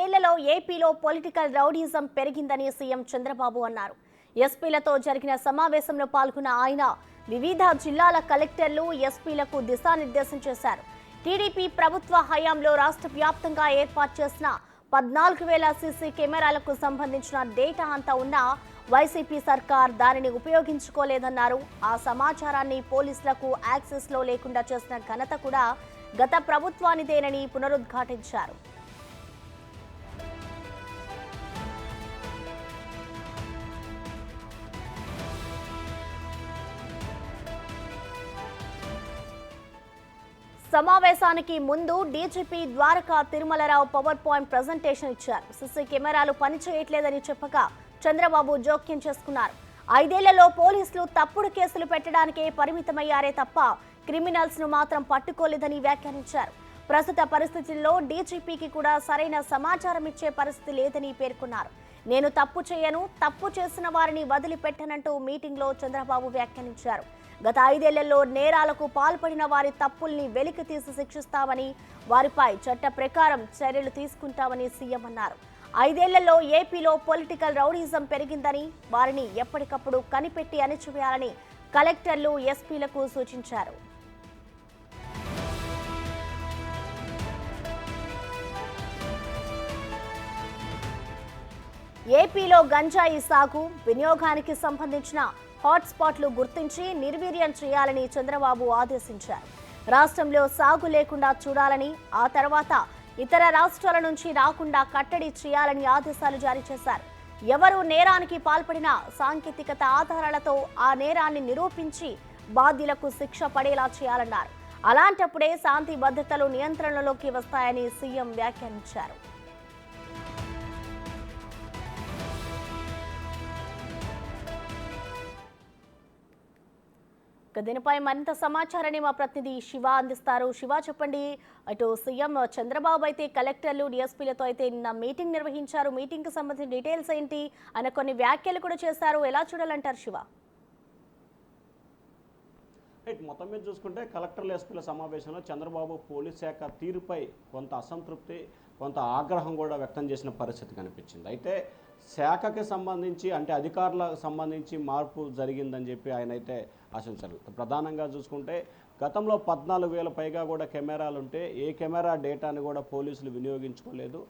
ఐదేళ్లలో ఏపీలో political rowdyism పెరిగిందని సీఎం చంద్రబాబు అన్నారు. ఎస్పీలతో జరిగిన సమావేశంలో పాల్గొన్న ఆయన వివిధ జిల్లాల కలెక్టర్లు, ఎస్పీలకు దిశానిర్దేశం చేశారు. టీడీపీ ప్రభుత్వ హయాంలో రాష్ట్ర వ్యాప్తంగా ఏర్పాటు చేసిన 14,000 సీసీ కెమెరాలకు సంబంధించిన డేటా అంతా ఉన్నా వైసీపీ సర్కార్ దానిని ఉపయోగించుకోలేదన్నారు. ఆ సమాచారాన్ని పోలీసులకు యాక్సెస్ లో లేకుండా చేసిన ఘనత కూడా గత ప్రభుత్వానిదేనని పునరుద్ఘాటించారు. సమావేశానికి ముందు DGP Dwaraka Tirumala Rao power point presentation ఇచ్చారు. సీసీ కెమెరాలు పనిచేయట్లేదని చెప్పగా చంద్రబాబు జోక్యం చేసుకున్నారు. 5 ఏళ్లలో పోలీసులు తప్పుడు కేసులు పెట్టడానికే పరిమితమయ్యారే తప్ప క్రిమినల్స్ ను మాత్రం పట్టుకోలేదని వ్యాఖ్యానించారు. ప్రస్తుత పరిస్థితుల్లో డీజీపీకి కూడా సరైన సమాచారం ఇచ్చే పరిస్థితి లేదని పేర్కొన్నారు. నేను తప్పు చేయను, తప్పు చేసిన వారిని వదిలిపెట్టనంటూ మీటింగ్లో చంద్రబాబు వ్యాఖ్యానించారు. గత 5 ఏళ్లలో నేరాలకు పాల్పడిన వారి తప్పుల్ని వెలికి తీసి శిక్షిస్తామని, వారిపై చట్ట ప్రకారం చర్యలు తీసుకుంటామని సీఎం అన్నారు. 5 ఏళ్లలో ఏపీలో పొలిటికల్ రౌడీజం పెరిగిందని, వారిని ఎప్పటికప్పుడు కనిపెట్టి అణిచివేయాలని కలెక్టర్లు, ఎస్పీలకు సూచించారు. ఏపీలో గంజాయి సాగు, వినియోగానికి సంబంధించిన హాట్స్పాట్లు గుర్తించి నిర్వీర్యం చేయాలని చంద్రబాబు ఆదేశించారు. రాష్ట్రంలో సాగు లేకుండా చూడాలని, ఆ తర్వాత ఇతర రాష్ట్రాల నుంచి రాకుండా కట్టడి చేయాలని ఆదేశాలు జారీ చేశారు. ఎవరు నేరానికి పాల్పడినా సాంకేతికత ఆధారాలతో ఆ నేరాన్ని నిరూపించి బాధ్యులకు శిక్ష పడేలా చేయాలన్నారు. అలాంటప్పుడే శాంతి భద్రతలు నియంత్రణలోకి వస్తాయని సీఎం వ్యాఖ్యానించారు. దీనిపై మరింత సమాచారాన్ని మా ప్రతినిధి శివ అందిస్తారు. శివ, చెప్పండి. అటు సీఎం చంద్రబాబు అయితే కలెక్టర్లు, డిఎస్పీలతో అయితే నిన్న మీటింగ్ నిర్వహించారు. మీటింగ్ కి సంబంధించిన డీటెయిల్స్ ఏంటి అనే కొన్ని వ్యాఖ్యలు కూడా చేశారు. ఎలా చూడాలంటారు శివ? మొత్తం మీద చూసుకుంటే కలెక్టర్లు, ఎస్పీల సమావేశంలో చంద్రబాబు పోలీస్ శాఖ తీరుపై కొంత అసంతృప్తి, కొంత ఆగ్రహం కూడా వ్యక్తం చేసిన పరిస్థితి కనిపించింది. అయితే శాఖకి సంబంధించి, అంటే అధికారులకు సంబంధించి మార్పు జరిగిందని చెప్పి ఆయన అయితే ఆశించారు. ప్రధానంగా చూసుకుంటే గతంలో 14,000 పైగా కూడా కెమెరాలు ఉంటే ఏ కెమెరా డేటాని కూడా పోలీసులు వినియోగించుకోలేదు.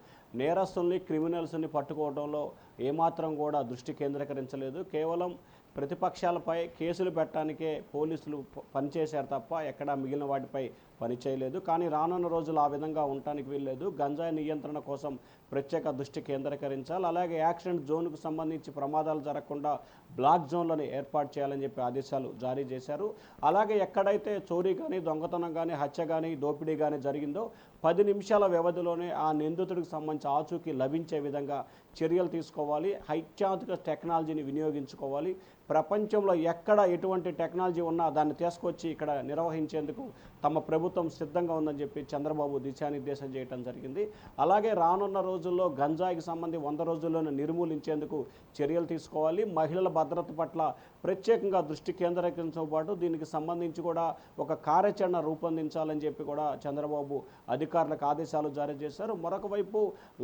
నేరస్తుల్ని, క్రిమినల్స్ని పట్టుకోవడంలో ఏమాత్రం కూడా దృష్టి కేంద్రీకరించలేదు. కేవలం ప్రతిపక్షాలపై కేసులు పెట్టడానికే పోలీసులు పనిచేశారు తప్ప ఎక్కడా మిగిలిన వాటిపై పనిచేయలేదు. కానీ రానున్న రోజులు ఆ విధంగా ఉండటానికి వీల్లేదు. గంజాయి నియంత్రణ కోసం ప్రత్యేక దృష్టి కేంద్రీకరించాలి. అలాగే యాక్సిడెంట్ జోన్కు సంబంధించి ప్రమాదాలు జరగకుండా బ్లాక్ జోన్లను ఏర్పాటు చేయాలని చెప్పి ఆదేశాలు జారీ చేశారు. అలాగే ఎక్కడైతే చోరీ కానీ, దొంగతనం కానీ, హత్య కానీ, దోపిడీ కానీ జరిగిందో 10 నిమిషాల వ్యవధిలోనే ఆ నిందితుడికి సంబంధించి ఆచూకీ లభించే విధంగా చర్యలు తీసుకోవాలి. అత్యాధునిక టెక్నాలజీని వినియోగించుకోవాలి. ప్రపంచంలో ఎక్కడ ఎటువంటి టెక్నాలజీ ఉన్నా దాన్ని తీసుకొచ్చి ఇక్కడ నిర్వహించేందుకు తమ ప్రభుత్వం సిద్ధంగా ఉందని చెప్పి చంద్రబాబు దిశానిర్దేశం చేయడం జరిగింది. అలాగే రానున్న రోజుల్లో గంజాయికి సంబంధించి 100 రోజుల్లోనే నిర్మూలించేందుకు చర్యలు తీసుకోవాలి. మహిళల భద్రత పట్ల ప్రత్యేకంగా దృష్టి కేంద్రీకరించడంతో పాటు దీనికి సంబంధించి కూడా ఒక కార్యాచరణ రూపొందించాలని చెప్పి కూడా చంద్రబాబు అధికారులకు ఆదేశాలు జారీ చేశారు. మరొక వైపు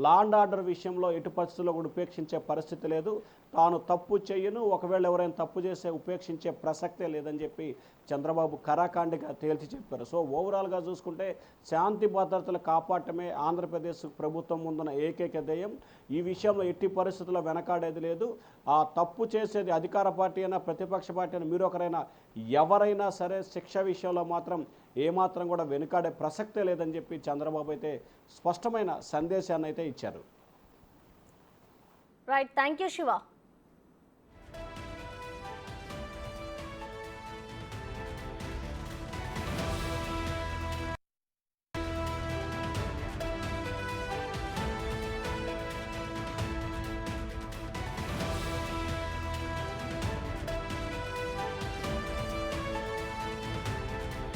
లా అండ్ ఆర్డర్ విషయంలో ఎటు పరిస్థితుల్లో కూడా ఉపేక్షించే పరిస్థితి లేదు. తాను తప్పు చేయను, ఒకవేళ ఎవరైనా తప్పు చేస్తే ఉపేక్షించే ప్రసక్తే లేదని చెప్పి చంద్రబాబు కరాఖండిగా తేల్చి చెప్పారు. సో ఓవరాల్గా చూసుకుంటే శాంతి భద్రతలు కాపాడటమే ఆంధ్రప్రదేశ్ ప్రభుత్వం ముందున్న ఏకైక ధ్యేయం. ఈ విషయంలో ఎట్టి పరిస్థితుల్లో వెనకాడేది లేదు. ఆ తప్పు చేసేది అధికార పార్టీ అయినా, ప్రతిపక్ష పార్టీ అయినా, మీరు ఒకరైనా, ఎవరైనా సరే శిక్ష విషయంలో మాత్రం ఏమాత్రం కూడా వెనుకాడే ప్రసక్తే లేదని చెప్పి చంద్రబాబు అయితే స్పష్టమైన సందేశాన్ని అయితే ఇచ్చారు. Right, thank you Shiva.